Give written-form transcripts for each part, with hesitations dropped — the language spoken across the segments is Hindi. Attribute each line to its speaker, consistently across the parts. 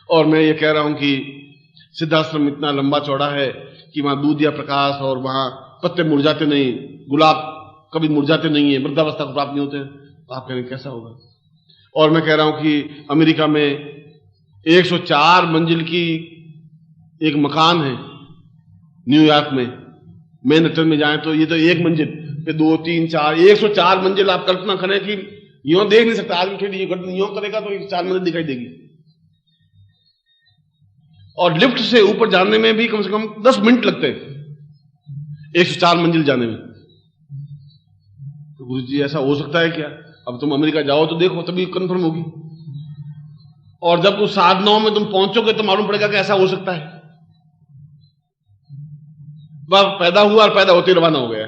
Speaker 1: और मैं ये कह रहा हूं कि सिद्धाश्रम इतना लंबा चौड़ा है कि वहां दूध या प्रकाश और वहां पत्ते मुरझाते नहीं, गुलाब कभी मुरझाते नहीं है, वृद्धावस्था को प्राप्त नहीं होते हैं। तो आप कहेंगे कैसा होगा। और मैं कह रहा हूं कि अमेरिका में 104 मंजिल की एक मकान है, न्यूयॉर्क में मैनहट्टन में जाएं तो ये तो एक मंजिल पे 2, 3, 4, 104 मंजिल। आप कल्पना करें कि यूं देख नहीं सकता आदमी, फिर यूं करेगा तो 4 मंजिल दिखाई देगी। और लिफ्ट से ऊपर जाने में भी कम से कम 10 मिनट लगते हैं 104 मंजिल जाने में। तो गुरु जी ऐसा हो सकता है क्या? अब तुम अमेरिका जाओ तो देखो, तभी कंफर्म होगी। और जब उस साधनाओं में तुम पहुंचोगे तो मालूम पड़ेगा कि ऐसा हो सकता है। वह पैदा हुआ और पैदा होते रवाना हो गया।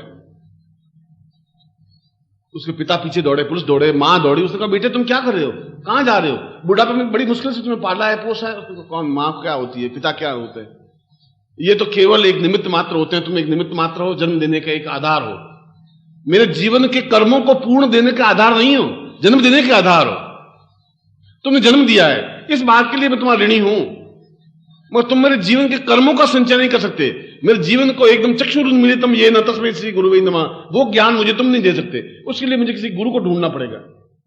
Speaker 1: उसके पिता पीछे दौड़े, पुलिस दौड़े, मां दौड़ी। उसने कहा बेटे तुम क्या कर रहे हो, कहां जा रहे हो? बुढ़ापे में बड़ी मुश्किल से तुम्हें पाला है, पोसा है। उसने कहा कौन, मां क्या होती है, पिता क्या होते हैं? ये तो केवल एक निमित्त मात्र होते हैं। तुम एक निमित्त मात्र हो, जन्म देने का एक आधार हो। मेरे जीवन के कर्मों को पूर्ण देने का आधार नहीं हो, जन्म देने के आधार हो। तुमने जन्म दिया है, इस बात के लिए मैं तुम्हारा ऋणी हूं, मगर तुम मेरे जीवन के कर्मों का संचय नहीं कर सकते। मेरे जीवन को एकदम चक्षुरुन्मीलितम येन तस्मै श्री गुरुवे नमः, वो ज्ञान मुझे तुम नहीं दे सकते। उसके लिए मुझे किसी गुरु को ढूंढना पड़ेगा,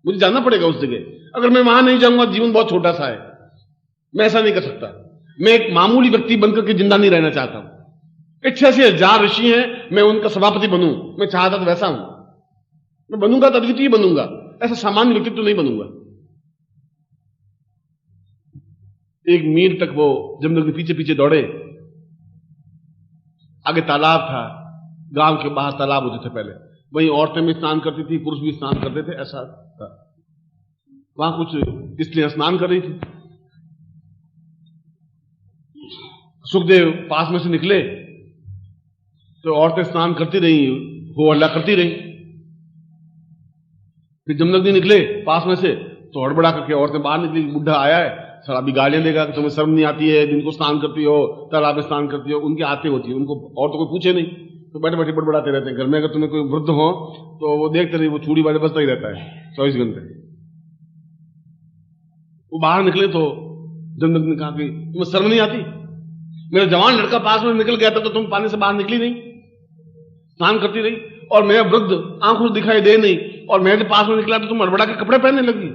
Speaker 1: मुझे जाना पड़ेगा उस जगह। अगर मैं वहां नहीं जाऊंगा, जीवन बहुत छोटा सा है, मैं ऐसा नहीं कर सकता। मैं एक मामूली व्यक्ति बनकर के जिंदा नहीं रहना चाहता हूं। 86,000 ऋषि हैं, मैं उनका सभापति बनूं, मैं चाहता तो वैसा हूं। मैं बनूंगा तो अद्वितीय बनूंगा, ऐसा सामान्य व्यक्तित्व तो नहीं बनूंगा। एक मील तक वो जमदग्नि पीछे पीछे दौड़े। आगे तालाब था, गांव के बाहर तालाब होते थे पहले, वहीं औरतें भी स्नान करती थी, पुरुष भी स्नान करते थे, ऐसा था। वहां कुछ स्त्रियां स्नान कर रही थी। सुखदेव पास में से निकले तो औरतें स्नान करती रही, हो हल्ला करती रही। फिर जमदग्नि निकले पास में से तो हड़बड़ा करके औरतें बाहर निकली। बुढ़ा आया है, अभी गालियां देगा कि तुम्हें शर्म नहीं आती है, दिन को स्नान करती हो, तालाब में स्नान करती हो। उनकी आते होती है, उनको और तो कोई पूछे नहीं, तो बैठे बैठे बड़बड़ाते रहते हैं। घर में अगर तुम्हें कोई वृद्ध हो तो वो देखते रहे, वो चूड़ी वाले बजता ही रहता है 24 घंटे। वो बाहर निकले तो जमदग्नि ने कहा कि तुम्हें शर्म नहीं आती? मेरा जवान लड़का पास में निकल गया था तो तुम पानी से बाहर निकली नहीं, स्नान करती रही, और मेरा वृद्ध आंखों से दिखाई दे नहीं, और मेरे पास में निकला तो तुम हड़बड़ा के कपड़े पहनने लगी।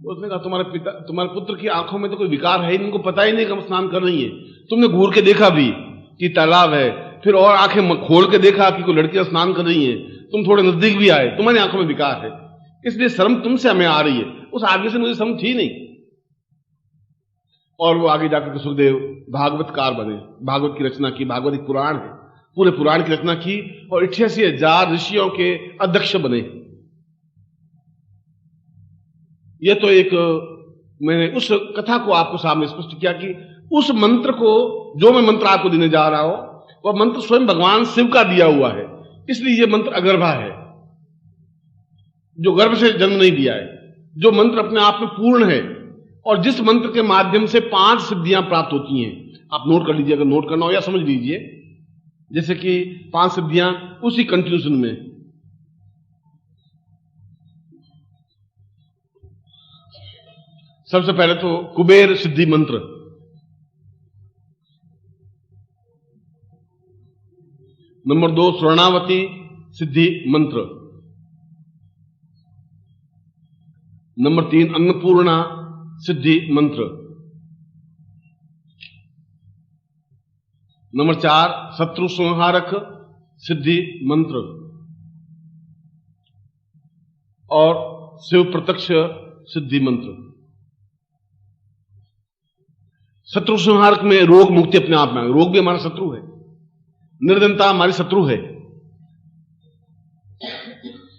Speaker 1: उसने कहा तुम्हारे पुत्र की आंखों में तो कोई विकार है ही, इनको पता ही नहीं कि हम स्नान कर रही है। तुमने घूर के देखा भी कि तालाब है, फिर और आंखें खोल के देखा कि कोई लड़कियां स्नान कर रही हैं, तुम थोड़े नजदीक भी आए, तुम्हारी आंखों में विकार है, इसलिए शर्म तुमसे हमें आ रही है। उस आदमी से मुझे शर्म थी नहीं। और वो आगे जाकर के सुखदेव भागवतकार बने, भागवत की रचना की। भागवत एक पुराण है, पूरे पुराण की रचना की, और 88,000 ऋषियों के अध्यक्ष बने। यह तो एक मैंने उस कथा को आपको सामने स्पष्ट किया कि उस मंत्र को, जो मैं मंत्र आपको देने जा रहा हूं, वह मंत्र स्वयं भगवान शिव का दिया हुआ है। इसलिए यह मंत्र अगर्भा है, जो गर्भ से जन्म नहीं दिया है, जो मंत्र अपने आप में पूर्ण है, और जिस मंत्र के माध्यम से 5 सिद्धियां प्राप्त होती हैं। आप नोट कर लीजिए, अगर नोट करना हो, या समझ लीजिए, जैसे कि 5 सिद्धियां उसी कंटिन्यूशन में। सबसे पहले तो कुबेर सिद्धि मंत्र, नंबर 2 स्वर्णावती सिद्धि मंत्र, नंबर 3 अन्नपूर्णा सिद्धि मंत्र, नंबर 4 शत्रु संहारक सिद्धि मंत्र, और शिव प्रत्यक्ष सिद्धि मंत्र। शत्रु संहारक में रोग मुक्ति अपने आप में, रोग भी हमारा शत्रु है, निर्धनता हमारी शत्रु है।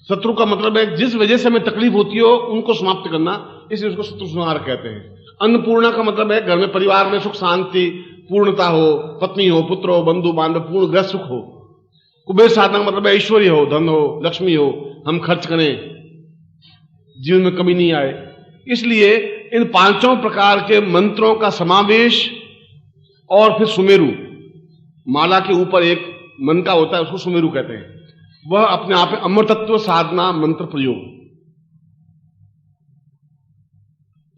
Speaker 1: शत्रु का मतलब है जिस वजह से हमें तकलीफ होती हो उनको समाप्त करना, इसलिए उसको शत्रु संहारक कहते हैं। अन्नपूर्णा का मतलब है घर में परिवार में सुख शांति पूर्णता हो, पत्नी हो, पुत्र हो, बंधु बांधव, पूर्ण ग्रह सुख हो। कुबेर साधना का मतलब है ऐश्वर्य हो, धन हो, लक्ष्मी हो, हम खर्च करें, जीवन में कमी नहीं आए। इसलिए इन 5 प्रकार के मंत्रों का समावेश, और फिर सुमेरु, माला के ऊपर एक मन का होता है, उसको सुमेरु कहते हैं, वह अपने आप में अमृतत्व साधना मंत्र प्रयोग।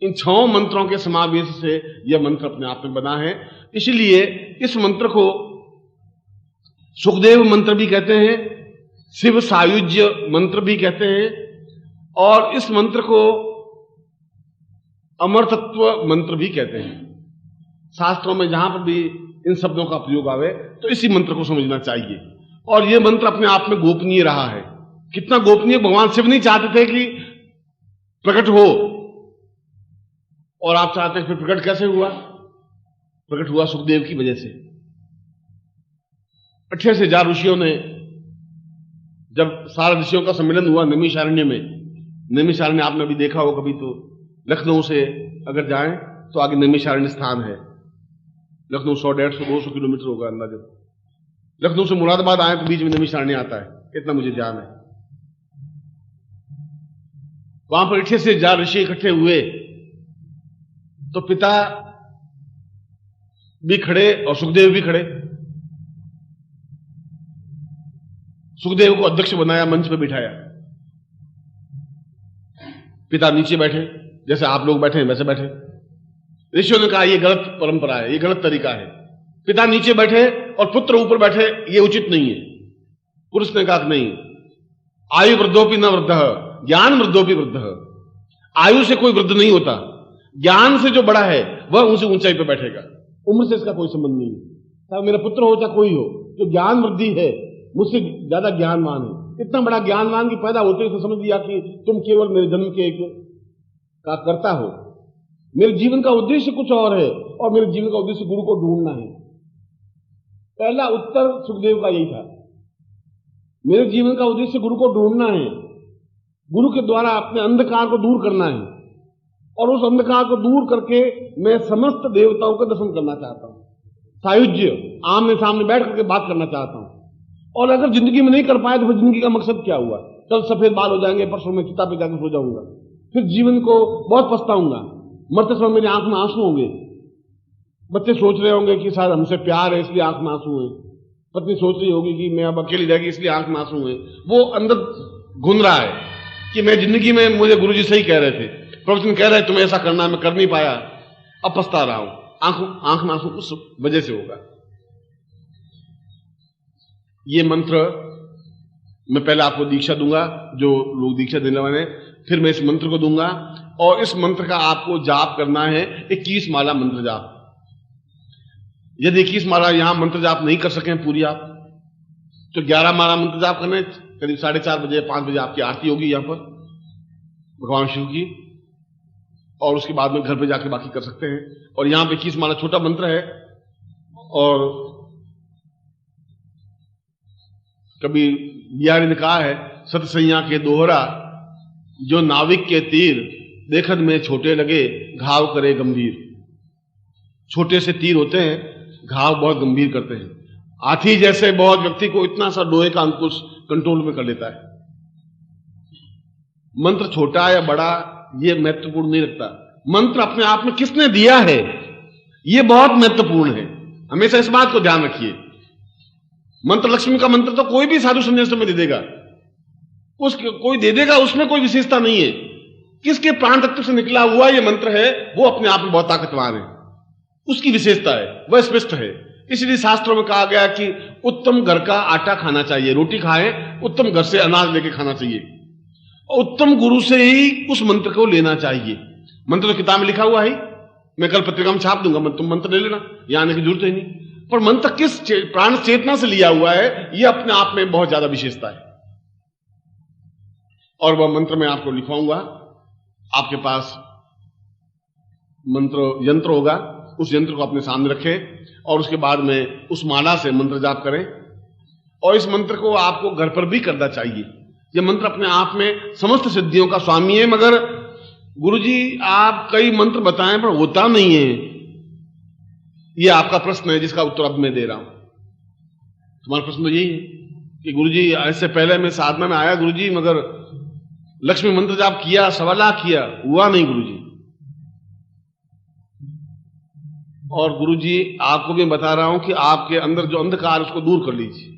Speaker 1: इन 6 मंत्रों के समावेश से यह मंत्र अपने आप में बना है। इसलिए इस मंत्र को सुखदेव मंत्र भी कहते हैं, शिव सायुज्य मंत्र भी कहते हैं, और इस मंत्र को अमरतत्व मंत्र भी कहते हैं। शास्त्रों में जहां पर भी इन शब्दों का प्रयोग आवे तो इसी मंत्र को समझना चाहिए। और यह मंत्र अपने आप में गोपनीय रहा है। कितना गोपनीय, भगवान शिव नहीं चाहते थे कि प्रकट हो, और आप चाहते हैं फिर प्रकट कैसे हुआ? प्रकट हुआ सुखदेव की वजह से। 28,000 ऋषियों ने, जब सारे ऋषियों का सम्मेलन हुआ नैमिषारण्य में, नैमिषारण्य आपने अभी देखा हो कभी, तो लखनऊ से अगर जाएं तो आगे नैमिषारण्य स्थान है। लखनऊ 100, 150, 200 किलोमीटर होगा अंदाजा। लखनऊ से मुरादाबाद आए तो बीच में नैमिषारण्य आता है, इतना मुझे ध्यान है। वहां पर 28,000 ऋषि इकट्ठे हुए तो पिता भी खड़े और सुखदेव भी खड़े। सुखदेव को अध्यक्ष बनाया, मंच पर बिठाया। पिता नीचे बैठे, जैसे आप लोग बैठे हैं वैसे बैठे। ऋषियों ने कहा यह गलत परंपरा है, यह गलत तरीका है। पिता नीचे बैठे और पुत्र ऊपर बैठे, यह उचित नहीं है। पुरुष ने कहा नहीं, आयु वृद्धोपि न वृद्ध, ज्ञान वृद्धोपि वृद्ध। आयु से कोई वृद्ध नहीं होता, ज्ञान से जो बड़ा है वह उसी ऊंचाई पर बैठेगा। उम्र से इसका कोई संबंध नहीं है। चाहे मेरा पुत्र हो चाहे कोई हो, जो ज्ञान वृद्धि है, मुझसे ज्यादा ज्ञानवान है। इतना बड़ा ज्ञानवान की पैदा होते ही समझ लिया कि तुम केवल मेरे जन्म के एक का कर्ता हो। मेरे जीवन का उद्देश्य कुछ और है, और मेरे जीवन का उद्देश्य गुरु को ढूंढना है। पहला उत्तर सुखदेव का यही था, मेरे जीवन का उद्देश्य गुरु को ढूंढना है, गुरु के द्वारा अपने अंधकार को दूर करना है, और उस अंधकार को दूर करके मैं समस्त देवताओं का दर्शन करना चाहता हूं। सायुज्य, आमने सामने बैठ करके बात करना चाहता हूं। और अगर जिंदगी में नहीं कर पाए तो फिर जिंदगी का मकसद क्या हुआ? कल सफेद बाल हो जाएंगे, परसों में चिता पे जाकर सो जाऊंगा, फिर जीवन को बहुत पछताऊंगा। मरते समय मेरी आंख में आंसू होंगे। बच्चे सोच रहे होंगे कि शायद हमसे प्यार है इसलिए आंख में आंसू है। पत्नी सोच रही होगी कि मैं अब अकेली रहेगी इसलिए आंख में आंसू है। वो अंदर घूम रहा है कि मैं जिंदगी में, मुझे गुरुजी सही कह रहे थे, प्रवचन कह रहे तुम्हें ऐसा करना, मैं कर नहीं पाया, अब पछता रहा हूं। आंख में आंसू उस वजह से होगा। ये मंत्र मैं पहले आपको दीक्षा दूंगा, जो लोग दीक्षा देने वाले, फिर मैं इस मंत्र को दूंगा, और इस मंत्र का आपको जाप करना है 21 माला मंत्र जाप। यदि 21 माला यहां मंत्र जाप नहीं कर सकें पूरी आप, तो 11 माला मंत्र जाप करने। करीब 4:30 बजे 5 बजे आपकी आरती होगी यहां पर भगवान शिव की, और उसके बाद में घर पे जाकर बाकी कर सकते हैं। और यहां पे 21 माला छोटा मंत्र है, और कभी बिहारी ने कहा है, सतसैया के दोहरा जो नाविक के तीर, देखत में छोटे लगे घाव करे गंभीर। छोटे से तीर होते हैं, घाव बहुत गंभीर करते हैं। हाथी जैसे बहुत व्यक्ति को इतना सा लोहे का अंकुश कंट्रोल में कर लेता है। मंत्र छोटा या बड़ा ये महत्वपूर्ण नहीं रखता, मंत्र अपने आप में किसने दिया है ये बहुत महत्वपूर्ण है। हमेशा इस बात को ध्यान रखिए। मंत्र लक्ष्मी का मंत्र तो कोई भी साधु संन्यासी में दे देगा, कोई दे देगा, उसमें कोई विशेषता नहीं है। किसके प्राण तत्व से निकला हुआ ये मंत्र है, वो अपने आप में बहुत ताकतवान है, उसकी विशेषता है, वह स्पष्ट है। इसलिए शास्त्रों में कहा गया कि उत्तम घर का आटा खाना चाहिए, रोटी खाए, उत्तम घर से अनाज लेके खाना चाहिए, और उत्तम गुरु से ही उस मंत्र को लेना चाहिए। मंत्र तो किताब में लिखा हुआ है, मैं कल पत्रिका में छाप दूंगा, तुम मंत्र ले लेना, यहां आने की जरूरत ही नहीं। पर मंत्र किस प्राण चेतना से लिया हुआ है, यह अपने आप में बहुत ज्यादा विशेषता है। और वह मंत्र मैं आपको लिखवाऊंगा, आपके पास मंत्र यंत्र होगा, उस यंत्र को अपने सामने रखें, और उसके बाद में उस माला से मंत्र जाप करें। और इस मंत्र को आपको घर पर भी करना चाहिए। यह मंत्र अपने आप में समस्त सिद्धियों का स्वामी है। मगर गुरुजी आप कई मंत्र बताएं पर होता नहीं है, यह आपका प्रश्न है जिसका उत्तर अब मैं दे रहा हूं। तुम्हारा प्रश्न तो यही है कि गुरुजी ऐसे पहले मैं साधना में आया गुरुजी, मगर लक्ष्मी मंत्र जाप किया, 1.25 लाख किया, हुआ नहीं गुरुजी। और गुरुजी आपको भी बता रहा हूं कि आपके अंदर जो अंधकार उसको दूर कर लीजिए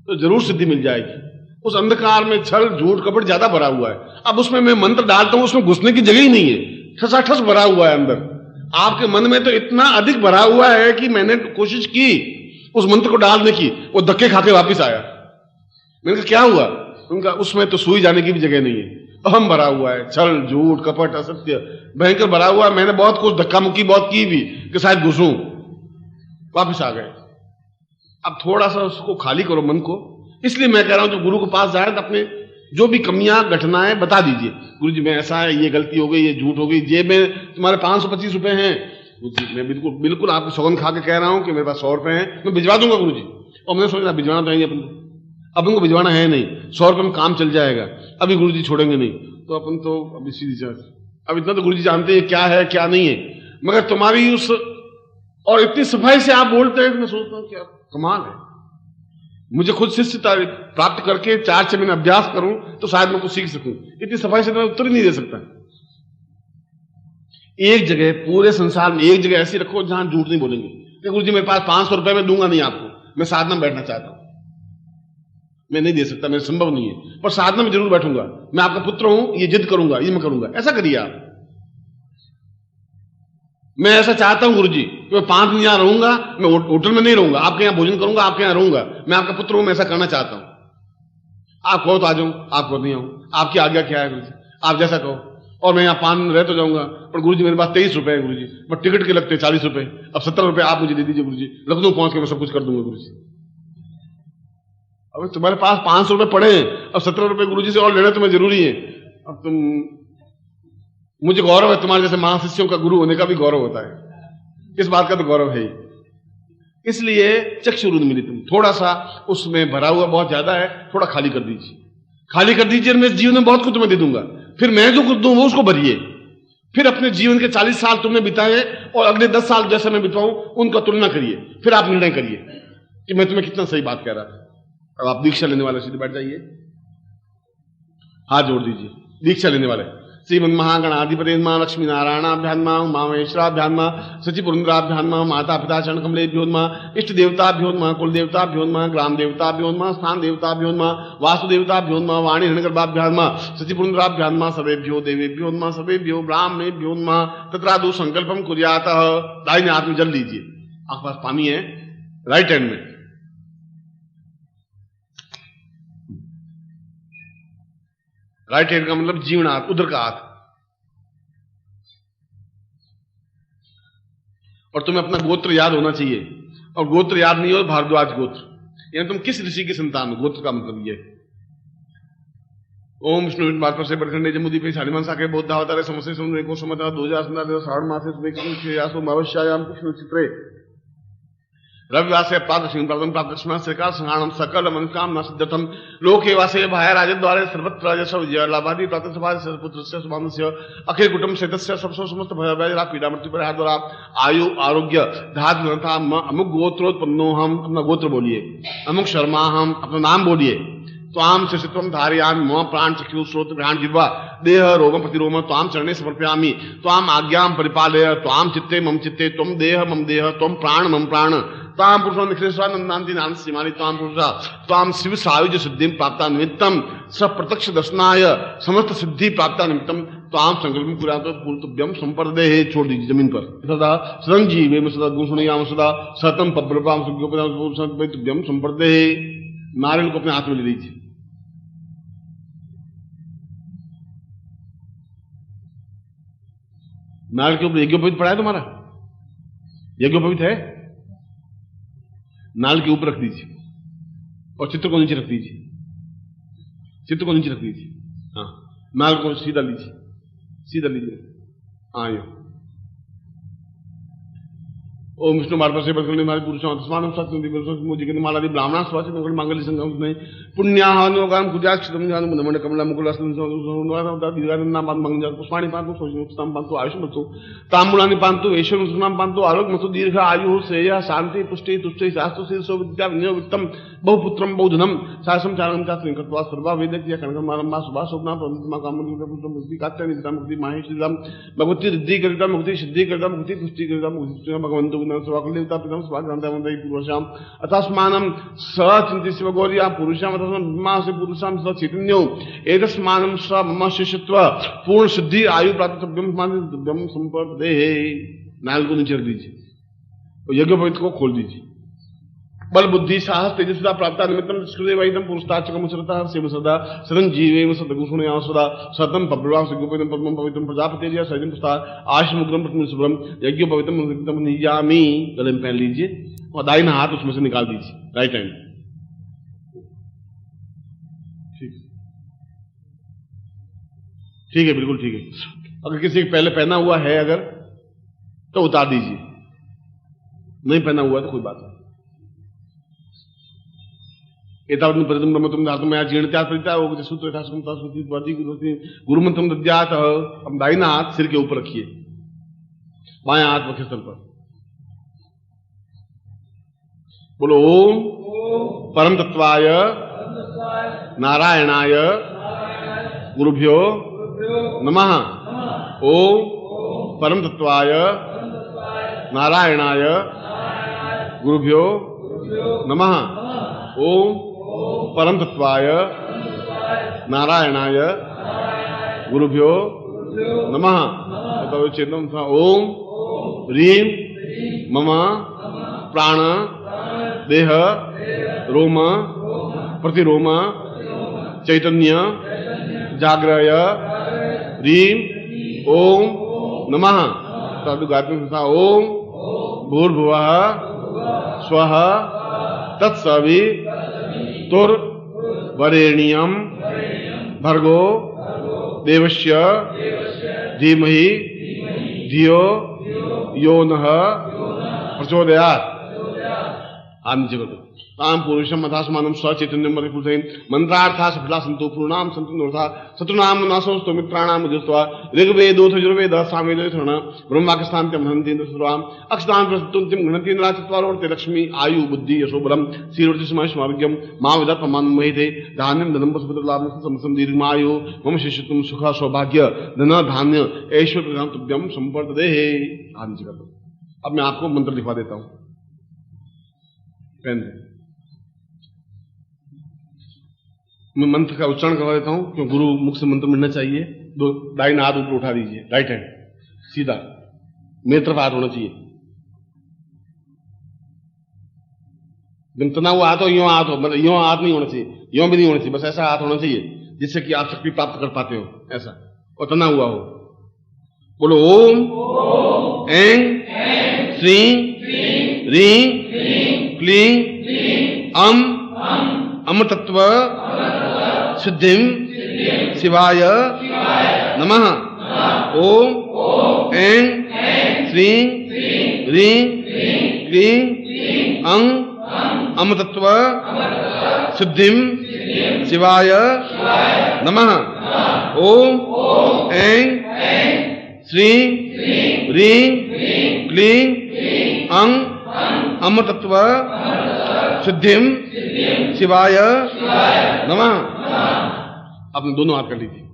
Speaker 1: तो जरूर सिद्धि मिल जाएगी। उस अंधकार में छल झूठ कपट ज्यादा भरा हुआ है। अब उसमें मैं मंत्र डालता हूं, उसमें घुसने की जगह ही नहीं है, ठसाठस भरा हुआ है अंदर। आपके मन में तो इतना अधिक भरा हुआ है कि मैंने कोशिश की उस मंत्र को डालने की, वो धक्के खा के वापिस आया। मैंने कहा क्या हुआ? उनका उसमें तो सुई जाने की भी जगह नहीं है, अहम भरा हुआ है, छल झूठ कपट असत्य भयंकर भरा हुआ है। मैंने बहुत कुछ धक्का मुक्की बहुत की भी कि शायद घुसूं, वापिस आ गए। अब थोड़ा सा उसको खाली करो मन को। इसलिए मैं कह रहा हूं जो गुरु के पास जाए तो अपने जो भी कमियां घटनाएं बता दीजिए, गुरु जी मैं ऐसा है, ये गलती हो गई, ये झूठ हो गई, जेब में तुम्हारे 525 रुपए हैं, मैं बिल्कुल आपको सौगंध खा के कह रहा हूं कि मेरे पास 100 रुपए हैं, मैं भिजवा दूंगा गुरु जी। और मैंने सोचा भिजवाना तो है अपन को, अपन को भिजवाना है नहीं, 100 रुपए में काम चल जाएगा, अभी गुरु जी छोड़ेंगे नहीं, तो अपन तो अभी सीधी जाए। अब इतना तो गुरु जी जानते हैं क्या है क्या नहीं है, मगर तुम्हारी उस और इतनी सफाई से आप बोलते हैं, मैं सोचता हूं क्या कमाल है। मुझे खुद शिष्य प्राप्त करके 4-6 महीने अभ्यास करूं तो शायद मैं कुछ सीख सकूं। इतनी सफाई से मैं उत्तर ही नहीं दे सकता। एक जगह पूरे संसार में एक जगह ऐसी रखो जहां झूठ नहीं बोलेंगे कि गुरु जी मेरे पास 500 रुपए में दूंगा नहीं आपको, मैं साधना में बैठना चाहता हूं, मैं नहीं दे सकता, मेरे संभव नहीं है, पर साधना में जरूर बैठूंगा, मैं आपका पुत्र हूं, ये जिद करूंगा, ये मैं करूंगा। ऐसा करिए आप। मैं ऐसा चाहता हूं गुरु जी कि मैं 5 दिन यहां रहूंगा, मैं होटल में नहीं रहूंगा, आपके यहां भोजन करूंगा, आपके यहां रहूंगा, मैं आपका पुत्र हूं, मैं ऐसा करना चाहता हूं। आप कहो तो आ जाऊं, आप कहो नहीं आऊं, आपकी आज्ञा क्या है गुरु जी, आप जैसा कहो। और मैं यहां 5 दिन रह तो जाऊंगा, पर गुरु जी मेरे पास 23 रुपए है गुरु जी, पर टिकट के लगते 40 रुपए, अब 17 रुपए आप मुझे दे दीजिए गुरु जी, लखनऊ पहुंच के मैं सब कुछ कर दूंगा गुरु जी। अब तुम्हारे पास 500 रुपए पड़े हैं, अब 17 रुपए गुरु जी से और लेना तुम्हें जरूरी है। अब तुम, मुझे गौरव है तुम्हारे जैसे महाशिष्यों का गुरु होने का भी गौरव होता है, इस बात का तो गौरव है ही। इसलिए चक्षुरुन्मीलितम, थोड़ा सा उसमें भरा हुआ बहुत ज्यादा है, थोड़ा खाली कर दीजिए, खाली कर दीजिए। मैं जीवन में बहुत कुछ तुम्हें दे दूंगा, फिर मैं जो कुछ दूं वो उसको भरिए। फिर अपने जीवन के 40 साल तुमने बिताए और अगले 10 साल जैसे मैं बिताऊं उनका तुलना करिए, फिर आप निर्णय करिए कि मैं तुम्हें कितना सही बात कह रहा था। अब आप दीक्षा लेने वाले सीधे बैठ जाइए, हाथ जोड़ दीजिए। दीक्षा लेने वाले श्रीमन महागणाधिपति मां लक्ष्मी नारायणाभ्यान्मा उमामहेश्वराभ्यान्मा सचिपुरंद्राभ्यान्मा माता पिता चरण कमलेभ्योन्मा इष्ट देवताभ्योन्मा कुल देवताभ्योन्मा ग्राम देवताभ्योन्मा स्थान देवताभ्योन्मा वासुदेवताभ्योन्मा वाणी हिरणगर्भाभ्यान्मा सचिपुरंद्राभ्यान्मा सवेभ्यो देवेभ्योन्मा सवेभ्यो ब्राह्मणेभ्योन्मा तत्रादु संकल्पम कुर्यातः। दाहिने हाथ में जल लीजिए, आपके पास पानी है, राइट हैंड में राइट हैंड का मतलब जीवन हाथ, उधर का हाथ। और तुम्हें अपना गोत्र याद होना चाहिए, और गोत्र याद नहीं हो भारद्वाज गोत्र, यानी तुम किस ऋषि की संतान हो, गोत्र का मतलब ये। ओम विष्णु मार्ग से बरखंडे जमुदीपे सालिमान साके बौद्धावतारे समस्ते समुद्र को समता 2017 श्रावण मासे सुदेशो भविष्यायाम कृष्ण चित्रे रविवासे प्राप्त प्राप्त प्राप्त श्रीकार संहाणम सकल मनकामना सिद्धतम लोके वासे भाया राजद्वारे सर्वत्र राजस्व विजय लाभादि प्राप्त सभास्य पुत्रस्य सुभानस्य अखिल कुटुंब सदस्य सबसो समस्त भय व्याधि पीड़ा मृत्यु परिहार द्वारा आयु आरोग्य धातु था। अमुक गोत्रोत्पन्नो, हम अपना गोत्र बोलिए। अमुक शर्मा, हम अपना नाम बोलिए। त्वाम शिशित्वम धारयामि मम प्राण चक्षु श्रोत घ्राण जिह्वा देह रोमम प्रतिरोम त्वाम चरणे समर्पयामि त्वाम आज्ञाम परिपालय त्वाम चित्ते मम चित्ते त्वम देह मम देह त्वम प्राण मम प्राण ताम पुरुषो निखिलेश्वरानंदांति नाम सीमानि ताम पुरुषा ताम शिव सायुज सिद्धि प्राप्ता निमित्तम सप्रत्यक्ष दर्शनाय समस्त सिद्धि प्राप्ता निमित्तम ताम संकल्पम कुर्यात पूर्तभ्यम संपर्देहि। छोड़ दीजिए जमीन पर। सदा संजीवे सदा गुणसुनयाम सदा सतम पब्रपाम सुज्ञोपदाम संपर्देहि। नारियल को अपने हाथ में ले लीजिए। नारियल के ऊपर यज्ञोपवीत पड़ा है तुम्हारा? यज्ञोपवीत है? नाल के ऊपर रख दीजिए और चित्र को नीचे रख दीजिए। चित्र को नीचे रख दीजिए। हाँ, नाल को सीधा लीजिए, सीधा लीजिए। हाँ, यो ओम विष्णु मार्ग से बरकंडे मारे पुरुषों तस्मान मुझे मालादि ब्राह्मण स्वास्थ्य मंगल मांगल्य संगम में पुण्याहानुगान कुजाक्षतम जान मुनमण कमला मुकुल दीर्घानंदाम मंगल पुष्पाणि पांतु सोचनोक्ताम पांतु आयुष मतो तांबूलानि पांतु ऐश्वर्य सुनाम पांतु आरोग्य मतो दीर्घ आयु श्रेय शांति पुष्टि तुष्टि शास्त्र शीर्षो विद्या विनय वित्तम बहुपुत्रम बहुधनम साहसम चारणम चात्रिं कृत्वा सर्वा वेदज्ञ कणकम आरंभा शुभा स्वप्ना प्रवृत्तिमा काममुक्ति पुत्रम मुक्ति कात्यानि विद्या मुक्ति माहेश्वरम भगवती रिद्धि करिता मुक्ति सिद्धि करिता मुक्ति पुष्टि करिता मुक्ति भगवंतो न स्वकलिता पितम स्वागंतमदि पुरुषाम अतस्मानं सचिंति शिवगौर्या पुरुषाम अतस्मानं से पुरुषाम स चैतन्यो एतस्मानं स मम शिष्यत्व पूर्ण सिद्धि आयु प्राप्त ब्रह्म संपदे। नाल को नीचे रख दीजिए और यज्ञ पवित्र को खोल दीजिए। बल बुद्धि साहस तेजस्विता प्राप्त निमित्तम स्कृदेवैदम पुरुषताचकम उचरता शिव सदा सदन जीवेम सदगुणया सदा सतम पब्रवाम सुगुपविदम पद्मम पवित्रम प्रजापतिर्या सजन पुस्तार आशमुग्रम प्रथम शुभ्रम यज्ञ पवित्रम नियामी। गले में पहन लीजिए और दाहिना हाथ उसमें से निकाल दीजिए, राइट हैंड। ठीक है, बिल्कुल ठीक है। अगर किसी के पहले पहना हुआ है अगर तो उतार दीजिए, नहीं पहना हुआ तो कोई बात नहीं। एतावत् परितम ब्रह्मत्वं धातुं मया जीर्णत्यात् परित्याग हो सूत्र यथासंता सुति वर्ति गुरुमंत्रम दद्यात्। अब दाहिना हाथ सिर के ऊपर रखिए, बायां हाथ वक्षस्थल पर। बोलो ओम परम तत्वाय नारायणाय गुरुभ्यो नमः। ओम परम तत्वाय नारायणाय गुरुभ्यो नमः। ओम परम तत्वाय नारायणाय गुरुभ्यो नमः। बताओ चेतन था। ओम ह्रीम मम प्राण देह रोम प्रतिरोम चैतन्य जाग्रय ह्रीम ओम नमः। साधु गायत्री था। ओम भूर्भुवः स्वः तत्सवि तुर वरेण्यम भर्गो देवस्य धीमहि धियो यो नः प्रचोदयात्। आम जगत ताम पुरुषम अथासमानं स्वचैतन्यम परिपूर्णं मंत्रार्था सफला संतो पूर्णाम संतो नोथा शत्रुनाम नासोस्तो मित्राणाम उदित्वा ऋग्वेदोथ यजुर्वेद सामवेदोथर्वण ब्रह्माकस्थान्त्यम हन्तीन्द्र सर्वाम अक्षतां प्रस्तुतिं घ्नन्ति नराचत्वारोर्ते लक्ष्मी आयु बुद्धि यशो बलम श्रीवर्ति स्मर्ग्यम मां विदत् मन्महिते धान्यं धनं पशुपतिर्लाभं समसं दीर्घमायु मम शिष्यत्वं सुख सौभाग्य धन धान्य ऐश्वर्य प्रदान तुभ्यं संपर्दते। आम जगत। अब मैं आपको मंत्र लिखवा देता हूं, पेन मैं मंत्र का उच्चारण करवा देता हूं क्योंकि गुरु मुख से मंत्र मिलना चाहिए। दो दाहिना हाथ ऊपर उठा दीजिए, राइट हैंड सीधा मेरी तरफ हाथ होना चाहिए। तना हुआ हाथ हो, यूं हाथ हो, मतलब यूं हाथ नहीं होना चाहिए, यूं भी नहीं होना चाहिए, बस ऐसा हाथ होना चाहिए जिससे कि आप शक्ति प्राप्त कर पाते हो, ऐसा, और तना हुआ हो। बोलो ओम ऐं श्रीं ह्रीं क्लीं अम अमृतत्व सिद्धिं शिवाय नमः। ओम ऐं श्रीं ह्रीं क्लीं अं अमृतत्व सिद्धिं शिवाय नमः। ओम ऐं श्रीं ह्रीं क्लीं अं अमृतत्व सिद्धिं शिवाय नमः। अपने दोनों हाथ कर लीजिए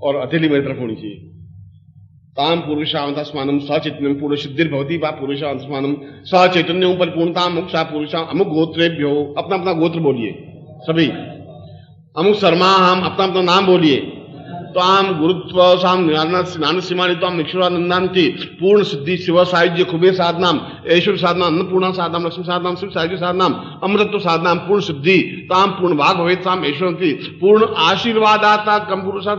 Speaker 1: और हथेली मेरी तरफ होनी चाहिए। ताम पुरुषावंतस्मानं सचैतन्यं पूर्ण सिद्धिर्भवति वा पुरुषावंतस्मानं सचैतन्यं परिपूर्णतां मुक्षा पुरुषां अमुक गोत्रेभ्यो। अपना अपना गोत्र बोलिए सभी। अमुक शर्मा हम अपना अपना नाम बोलिए। ताम गुरुत्व साम ज्ञान सीमानि ताम निक्षुरानंदांति पूर्ण सिद्धि शिव साहिज्य कुबेर साधनाम ऐश्वर्य साधना अन्नपूर्णा साधनाम लक्ष्मी साधनाम शिव साहिज्य साधनाम अमृतत्व साधनाम पूर्ण सिद्धि ताम पूर्ण भाग भवेत् साम ऐश्वर्यंति पूर्ण आशीर्वादाता कम पुरुषा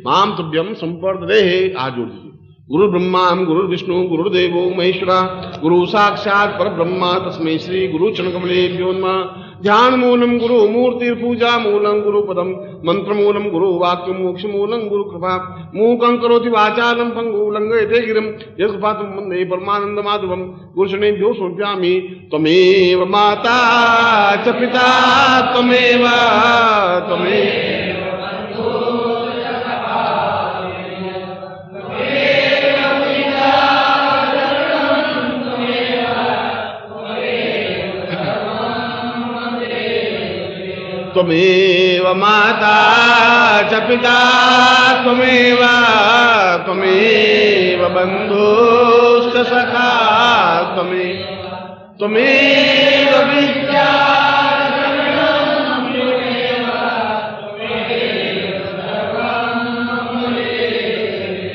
Speaker 1: माम तुभ्यम संपर्दते। आज जोड़ दीजिए। गुरु ब्रह्मा गुरु विष्णु गुरुदेवो महेश्वरा गुरु साक्षात् पर ब्रह्मा तस्मै श्री गुरु चरणकमलेभ्यो नमः। ध्यान मूलम गुरु मूर्ति पूजा मूलम गुरु पदम मंत्र मूलम गुरु वाक्य मोक्ष मूलम गुरु कृपा मूकं करोति वाचालं पंगु लंघयते गिरिं यत्कृपातं वन्दे परमानंद माधवं गुरुशरणेभ्यो समर्पयामि। त्वमेव माता च पिता त्वमेव त्वमेव माता च पिता त्वमेव बन्धुश्च सखा त्वमेव विद्या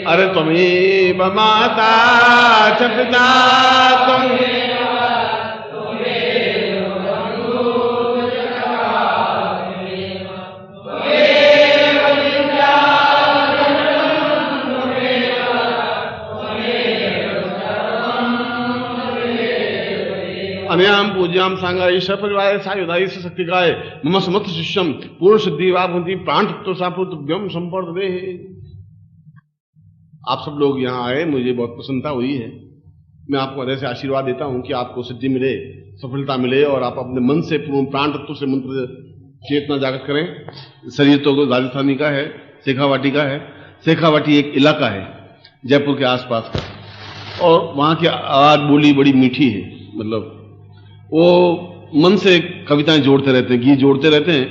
Speaker 1: अरे त्वमेव माता च पिता अनयाम पूज्याम सांगाय सपरिवार सायुधाय शक्तिकाय मम समस्त शिष्यम पूर्ण सिद्धि वाभूति प्राण तत्व सापुत्रभ्यम संपर्दे। आप सब लोग यहाँ आए, मुझे बहुत प्रसन्नता हुई है। मैं आपको हृदय से आशीर्वाद देता हूँ कि आपको सिद्धि मिले, सफलता मिले और आप अपने मन से पूर्ण प्राण तत्व से मंत्र चेतना जागृत करें। शरीर तो राजस्थानी का है, शेखावाटी का है। शेखावाटी एक इलाका है जयपुर के आसपास का, और वहाँ की आवाज बोली बड़ी मीठी है। मतलब वो मन से कविताएं जोड़ते रहते हैं, गीत जोड़ते रहते हैं।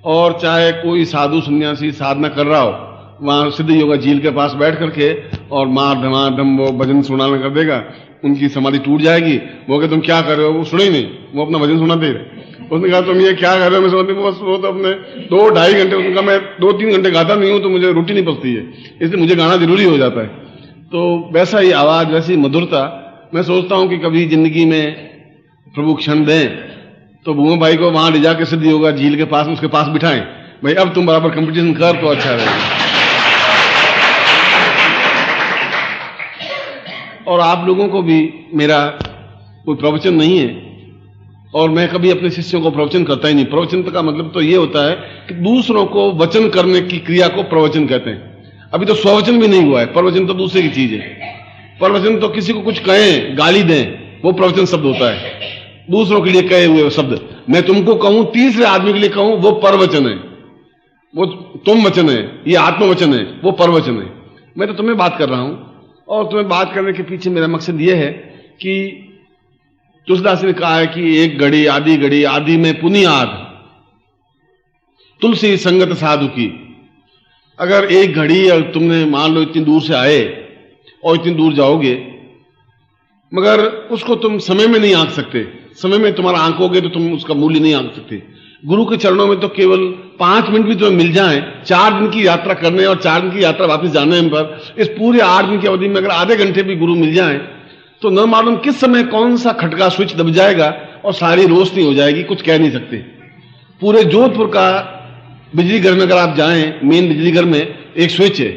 Speaker 1: और चाहे कोई साधु सन्यासी साधना कर रहा हो, वहाँ सिद्ध योगा झील के पास बैठ करके और मार धमाधम वो भजन सुनाना कर देगा, उनकी समाधि टूट जाएगी। वो कहे तुम क्या कर रहे हो, वो सुने ही नहीं, वो अपना भजन सुना दे रहे। उसने कहा तुम ये क्या कर रहे हो, मैं समझती वो तो अपने 2-2.5 घंटे, उसने कहा मैं 2-3 घंटे गाता नहीं हूँ तो मुझे रोटी नहीं पचती है, इसलिए मुझे गाना जरूरी हो जाता है। तो वैसा ही आवाज, वैसी मधुरता मैं सोचता हूँ कि कभी जिंदगी में प्रभु क्षण दें तो भूमा भाई को वहां ले जाकर सिद्ध योगा झील के पास, उसके पास बिठाएं, भाई अब तुम बराबर कंपटीशन कर तो अच्छा रहेगा। और आप लोगों को भी मेरा कोई प्रवचन नहीं है, और मैं कभी अपने शिष्यों को प्रवचन करता ही नहीं। प्रवचन का मतलब तो ये होता है कि दूसरों को वचन करने की क्रिया को प्रवचन कहते हैं। अभी तो स्ववचन भी नहीं हुआ है, प्रवचन तो दूसरे की चीज है। प्रवचन तो किसी को कुछ कहें, गाली दें, वो प्रवचन शब्द होता है। दूसरों के लिए कहे हुए शब्द, मैं तुमको कहूं, तीसरे आदमी के लिए कहूं, वो परवचन है, वो तुम वचन है, ये आत्मवचन है, वो परवचन है। मैं तो तुम्हें बात कर रहा हूं, और तुम्हें बात करने के पीछे मेरा मकसद यह है कि तुलसीदास ने कहा है कि एक घड़ी आदि में पुनियाद तुलसी संगत साधु की। अगर एक घड़ी और तुमने मान लो इतनी दूर से आए और इतनी दूर जाओगे, मगर उसको तुम समय में नहीं आंक सकते। समय में तुम्हारा आंकोगे तो तुम उसका मूल्य नहीं आंक सकते। गुरु के चरणों में तो केवल 5 मिनट भी तुम्हें मिल जाएं, 4 दिन की यात्रा करने और 4 दिन की यात्रा वापस जाने पर, इस पूरे 8 दिन की अवधि में अगर आधे घंटे भी गुरु मिल जाएं तो न मालूम किस समय कौन सा खटका स्विच दब जाएगा और सारी रोशनी हो जाएगी, कुछ कह नहीं सकते। पूरे जोधपुर का बिजली घर में अगर आप जाएं, मेन बिजली घर में एक स्विच है,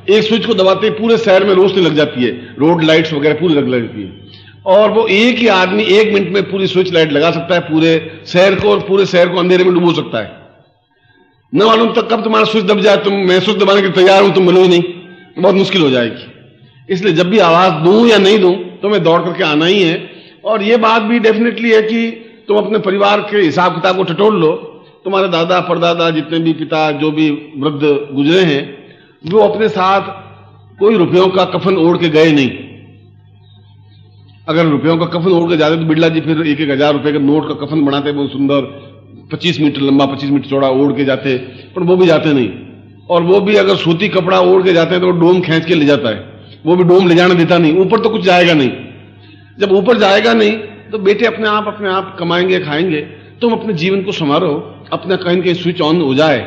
Speaker 1: एक स्विच को दबाते पूरे शहर में रोशनी लग जाती है, रोड लाइट्स वगैरह पूरी लग जाती है। और वो एक ही आदमी 1 मिनट में पूरी स्विच लाइट लगा सकता है पूरे शहर को, और पूरे शहर को अंधेरे में डुबो सकता है। न मालूम तक कब तुम्हारा स्विच दब जाए, तुम मैं स्विच दबाने के तैयार हूं, तुम मिलो ही नहीं, तो बहुत मुश्किल हो जाएगी। इसलिए जब भी आवाज दूं या नहीं दूं तो मैं दौड़ करके आना ही है। और ये बात भी डेफिनेटली है कि तुम अपने परिवार के हिसाब किताब को टटोल लो। तुम्हारे दादा परदादा जितने भी पिता जो भी वृद्ध गुजरे हैं, वो अपने साथ कोई रुपयों का कफन ओढ़ के गए नहीं। अगर रुपयों का कफन ओढ़ के जाते तो बिड़ला जी फिर 1-1 हजार रुपए के नोट का कफन बनाते, बहुत सुंदर 25 मीटर लंबा 25 मीटर चौड़ा ओढ़ के जाते, पर वो भी जाते नहीं। और वो भी अगर सूती कपड़ा ओढ़ के जाते हैं तो वो डोम खींच के ले जाता है, वो भी डोम ले जाने देता नहीं, ऊपर तो कुछ जाएगा नहीं। जब ऊपर जाएगा नहीं तो बेटे अपने आप कमाएंगे खाएंगे। तुम अपने जीवन को संवारो, अपना कहीं न कहीं स्विच ऑन हो जाए।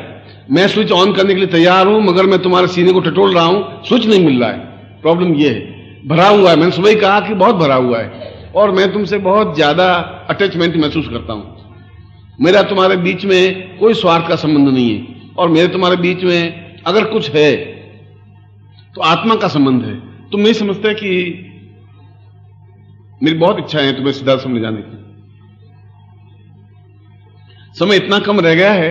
Speaker 1: मैं स्विच ऑन करने के लिए तैयार हूं, मगर मैं तुम्हारे सीने को टटोल रहा हूं, स्विच नहीं मिल रहा है। प्रॉब्लम यह है, भरा हुआ है। मैंने सुबह ही कहा कि बहुत भरा हुआ है, और मैं तुमसे बहुत ज्यादा अटैचमेंट महसूस करता हूं। मेरा तुम्हारे बीच में कोई स्वार्थ का संबंध नहीं है, और मेरे तुम्हारे बीच में अगर कुछ है तो आत्मा का संबंध है। तुम नहीं समझते कि मेरी बहुत इच्छा है तुम्हें सिद्धार्थ समझ जाने की। समय इतना कम रह गया है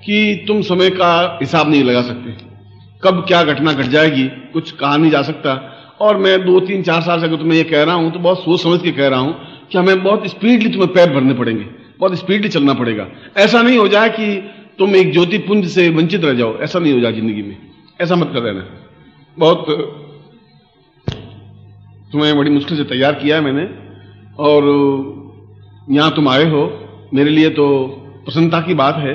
Speaker 1: कि तुम समय का हिसाब नहीं लगा सकते। कब क्या घटना घट जाएगी कुछ कहा नहीं जा सकता। और मैं 2-3-4 साल से अगर तुम्हें ये कह रहा हूं तो बहुत सोच समझ के कह रहा हूं कि हमें बहुत स्पीडली तुम्हें पैर भरने पड़ेंगे, बहुत स्पीडली चलना पड़ेगा। ऐसा नहीं हो जाए कि तुम एक ज्योति पुंज से वंचित रह जाओ, ऐसा नहीं हो जाए जिंदगी में। ऐसा मत कर रहना। बहुत तुम्हें बड़ी मुश्किल से तैयार किया है मैंने, और यहां तुम आए हो, मेरे लिए तो प्रसन्नता की बात है।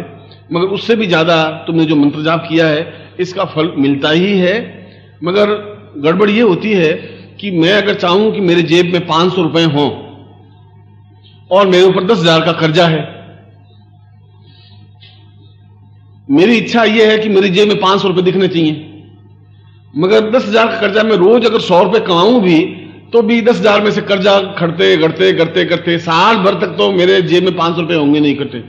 Speaker 1: मगर उससे भी ज्यादा तुमने जो मंत्र जाप किया है इसका फल मिलता ही है। मगर गड़बड़ ये होती है कि मैं अगर चाहूं कि मेरे जेब में 500 रुपए हों और मेरे ऊपर 10,000 का कर्जा है। मेरी इच्छा यह है कि मेरी जेब में 500 रुपए दिखने चाहिए, मगर 10,000 का कर्जा मैं रोज अगर 100 रुपए कमाऊं भी तो भी 10,000 में से कर्जा खड़ते करते करते करते साल भर तक तो मेरे जेब में 500 रुपए होंगे नहीं इकट्ठे।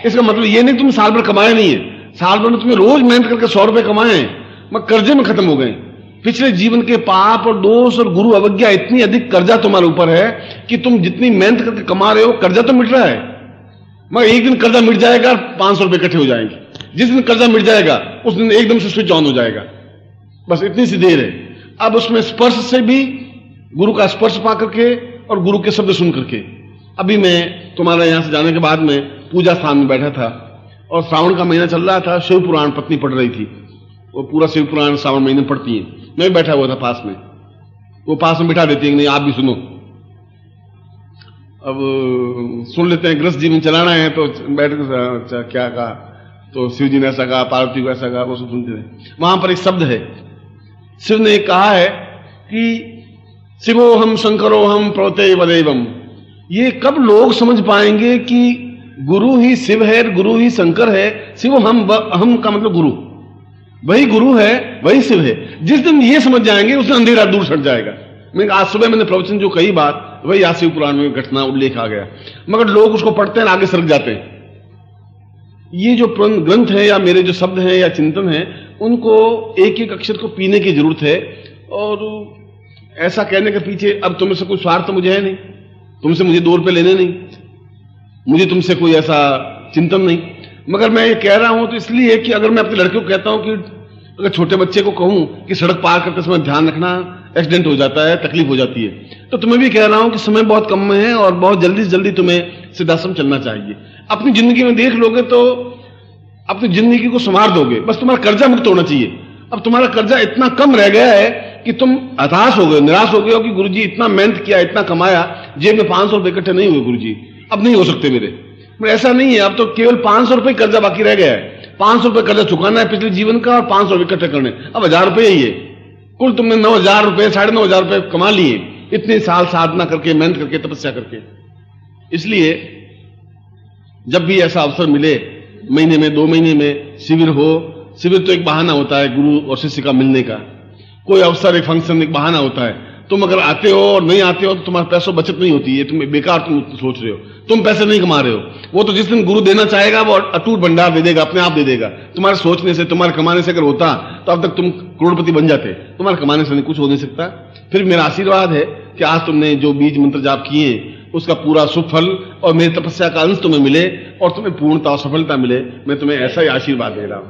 Speaker 1: इसका मतलब ये नहीं तुम साल भर कमाए नहीं है, साल भर में तुम्हें रोज मेहनत करके 100 रुपए कमाए मगर कर्जे में खत्म हो गए। पिछले जीवन के पाप और दोष और गुरु अवज्ञा, इतनी अधिक कर्जा तुम्हारे ऊपर है कि तुम जितनी मेहनत करके कमा रहे हो कर्जा तो मिट रहा है, मगर एक दिन कर्जा मिट जाएगा, 500 रुपए इकट्ठे हो जाएंगे। जिस दिन कर्जा मिट जाएगा उस दिन एकदम से स्विच ऑन हो जाएगा। बस इतनी सी देर है। अब उसमें स्पर्श से भी, गुरु का स्पर्श पा करके और गुरु के शब्द सुन करके, अभी मैं तुम्हारे यहां से जाने के बाद में पूजा स्थान में बैठा था और श्रावण का महीना चल रहा था। शिव पुराण पत्नी पढ़ रही थी, वो पूरा शिव पुराण श्रावण महीने पढ़ती है। मैं भी बैठा हुआ था पास में, वो पास में बिठा देती है कि नहीं आप भी सुनो। अब सुन लेते हैं, गृहस्थ जीवन चलाना है तो बैठ कर क्या कहा, तो शिव जी ने ऐसा कहा, पार्वती को ऐसा कहा, वो सब सुनते हैं। वहां पर एक शब्द है, शिव ने कहा है कि शिवो हम शंकरो हम प्रवते वदेवम। ये कब लोग समझ पाएंगे कि गुरु ही शिव है, गुरु ही शंकर है। शिव हम का मतलब गुरु, वही गुरु है, वही शिव है। जिस दिन ये समझ जाएंगे उस दिन अंधेरा दूर हट जाएगा। मैं आज सुबह मैंने प्रवचन जो कही बात, वही आज शिव पुराण में घटना उल्लेख आ गया, मगर लोग उसको पढ़ते हैं आगे सरक जाते हैं। ये जो ग्रंथ है या मेरे जो शब्द हैं या चिंतन है, उनको एक एक अक्षर को पीने की जरूरत है। और ऐसा कहने के पीछे अब तुम्हें से कोई स्वार्थ तो मुझे है नहीं, तुमसे मुझे 2 रुपए लेने नहीं, मुझे तुमसे कोई ऐसा चिंतन नहीं, मगर मैं ये कह रहा हूं तो इसलिए कि अगर मैं अपने लड़के को कहता हूं कि अगर छोटे बच्चे को कहूं कि सड़क पार करते समय ध्यान रखना, एक्सीडेंट हो जाता है, तकलीफ हो जाती है, तो तुम्हें भी कह रहा हूं कि समय बहुत कम में है और बहुत जल्दी से जल्दी तुम्हें सिद्धाश्रम चलना चाहिए। अपनी जिंदगी में देख लोगे तो अपनी जिंदगी को संवार दोगे, बस तुम्हारा कर्जा मुक्त होना चाहिए। अब तुम्हारा कर्जा इतना कम रह गया है कि तुम हताश हो गए, निराश हो गए हो कि गुरुजी इतना मेहनत किया, इतना कमाया, जेब में 500 रुपए इकट्ठे नहीं हुए गुरुजी, अब नहीं हो सकते मेरे। ऐसा नहीं है, अब तो केवल 500 रुपए कर्जा बाकी रह गया है। 500 रुपए कर्जा चुकाना है पिछले जीवन का और 500 रुपए इकट्ठे करने, अब 1000 रुपए ही है। कुल तुमने 9,000 रुपए, 9,500 रुपए कमा लिए इतने साल साधना करके, मेहनत करके, तपस्या करके। इसलिए जब भी ऐसा अवसर मिले, महीने में 2 महीने में शिविर हो, शिविर तो एक बहाना होता है गुरु और शिष्य का मिलने का, कोई अवसर, एक फंक्शन एक बहाना होता है। तुम अगर आते हो और नहीं आते हो तो तुम्हारे पैसों बचत नहीं होती है, तुम बेकार तुम सोच रहे हो, तुम पैसे नहीं कमा रहे हो। वो तो जिस दिन गुरु देना चाहेगा वो अटूट भंडार दे देगा, अपने आप दे देगा। तुम्हारे सोचने से, तुम्हारे कमाने से अगर होता तो अब तक तुम करोड़पति बन जाते, तुम्हारे कमाने से नहीं कुछ हो नहीं सकता। फिर मेरा आशीर्वाद है कि आज तुमने जो बीज मंत्र जाप किए उसका पूरा सुफल और मेरी तपस्या का अंश तुम्हें मिले और तुम्हें पूर्णता और सफलता मिले। मैं तुम्हें ऐसा ही आशीर्वाद दे रहा हूं।